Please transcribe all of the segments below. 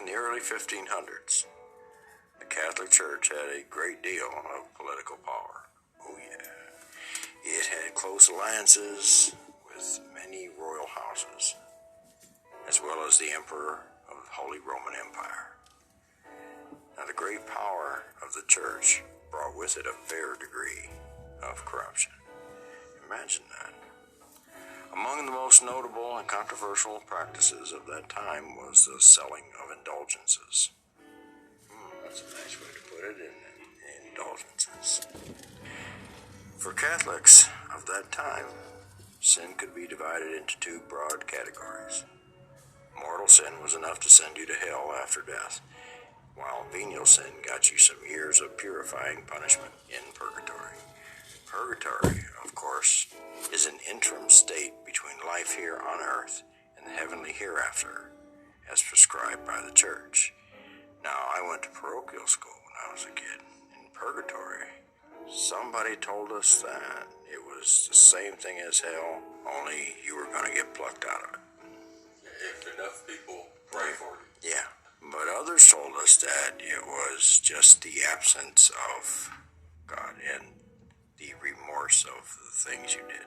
the early 1500s, the Catholic Church had a great deal of political power. Oh yeah. It had close alliances with many royal houses, as well as the Emperor of the Holy Roman Empire. Now, the great power of the church brought with it a fair degree of corruption. Imagine that. Among the most notable and controversial practices of that time was the selling of indulgences. That's a nice way to put it, indulgences. For Catholics of that time, sin could be divided into two broad categories. Mortal sin was enough to send you to hell after death, while venial sin got you some years of purifying punishment in purgatory. Purgatory, of course, is an interim state between life here on earth and the heavenly hereafter, as prescribed by the church. Now, I went to parochial school when I was a kid. In purgatory, somebody told us that it was the same thing as hell, only you were going to get plucked out of it. If enough people pray for you. Yeah, but others told us that it was just the absence of God and the remorse of the things you did,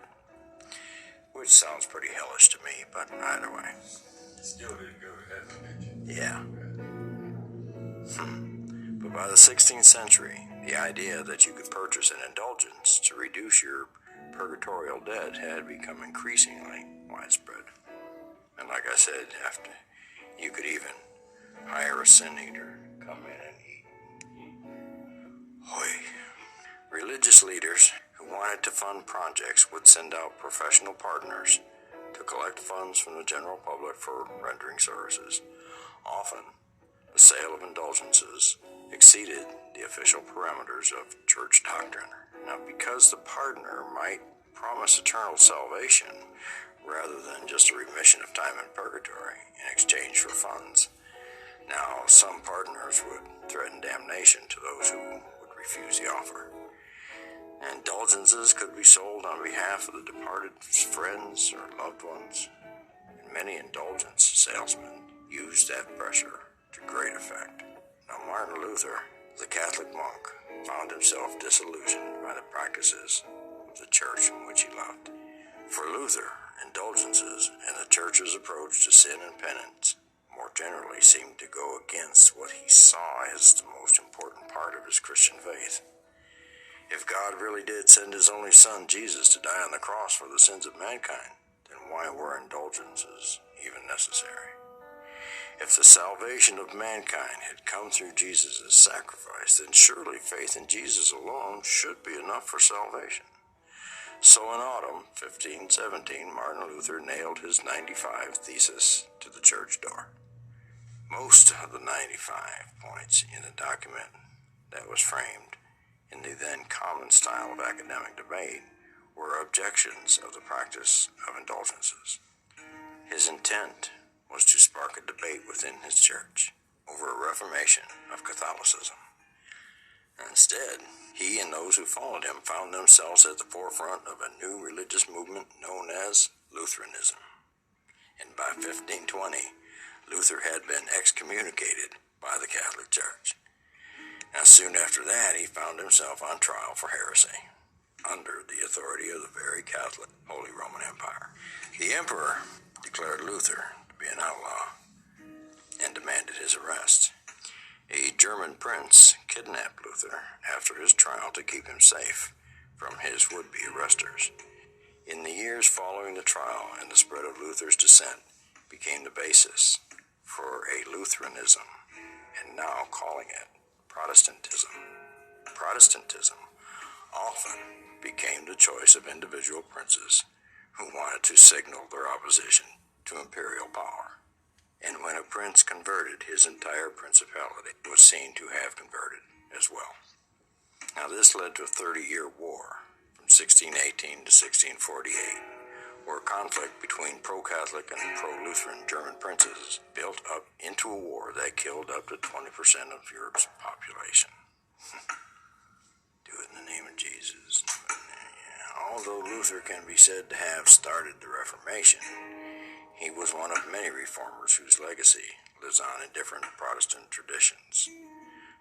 which sounds pretty hellish to me, but either way. You still didn't go to heaven, did you? Yeah. But by the 16th century, the idea that you could purchase an indulgence to reduce your purgatorial debt had become increasingly widespread. And like I said, after you could even hire a sin eater to come in and eat. Hoy. Religious leaders who wanted to fund projects would send out professional partners to collect funds from the general public for rendering services. Often, the sale of indulgences exceeded the official parameters of church doctrine. Now, because the partner might promise eternal salvation rather than just a remission of time in purgatory in exchange for funds, now some partners would threaten damnation to those who would refuse the offer. Indulgences could be sold on behalf of the departed's friends or loved ones, and many indulgence salesmen used that pressure to great effect. Now, Martin Luther, the Catholic monk, found himself disillusioned by the practices of the church in which he loved. For Luther, indulgences and the church's approach to sin and penance more generally seemed to go against what he saw as the most important part of his Christian faith. If God really did send his only son, Jesus, to die on the cross for the sins of mankind, then why were indulgences even necessary? If the salvation of mankind had come through Jesus' sacrifice, then surely faith in Jesus alone should be enough for salvation. So in autumn 1517, Martin Luther nailed his 95 thesis to the church door. Most of the 95 points in the document that was framed in the then common style of academic debate were objections of the practice of indulgences. His intent was to spark a debate within his church over a reformation of Catholicism. Instead, he and those who followed him found themselves at the forefront of a new religious movement known as Lutheranism. And by 1520, Luther had been excommunicated by the Catholic Church. Now, soon after that, he found himself on trial for heresy, under the authority of the very Catholic Holy Roman Empire. The emperor declared Luther to be an outlaw and demanded his arrest. A German prince kidnapped Luther after his trial to keep him safe from his would-be arresters. In the years following the trial and the spread of Luther's dissent became the basis for a Lutheranism, and now calling it Protestantism. Protestantism often became the choice of individual princes who wanted to signal their opposition to imperial power. And when a prince converted, his entire principality was seen to have converted as well. Now, this led to a 30-year war from 1618 to 1648, where conflict between pro-Catholic and pro-Lutheran German princes built up into a war that killed up to 20% of Europe's population. Do it in the name of Jesus. Although Luther can be said to have started the Reformation, he was was one of many reformers whose legacy lives on in different Protestant traditions.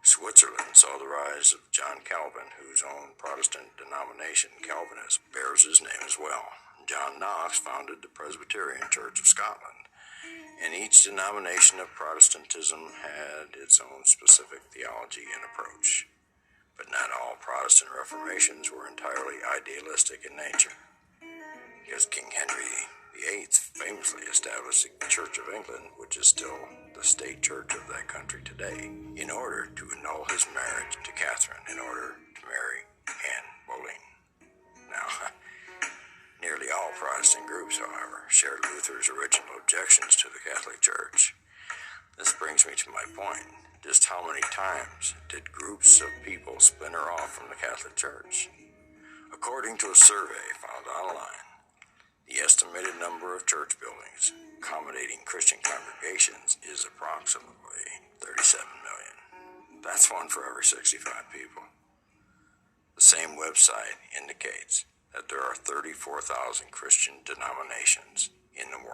Switzerland saw the rise of John Calvin, whose own Protestant denomination, Calvinism, bears his name as well. John Knox founded the Presbyterian Church of Scotland, and each denomination of Protestantism had its own specific theology and approach. But not all Protestant reformations were entirely idealistic in nature. Because King Henry VIII famously established the Church of England, which is still the state church of that country today, in order to annul his marriage to Catherine in order to marry Anne Boleyn. Now, nearly all Protestant groups, however, shared Luther's original objections to the Catholic Church. This brings me to my point. Just how many times did groups of people splinter off from the Catholic Church? According to a survey found online, the estimated number of church buildings accommodating Christian congregations is approximately 37 million. That's one for every 65 people. The same website indicates that there are 34,000 Christian denominations in the world.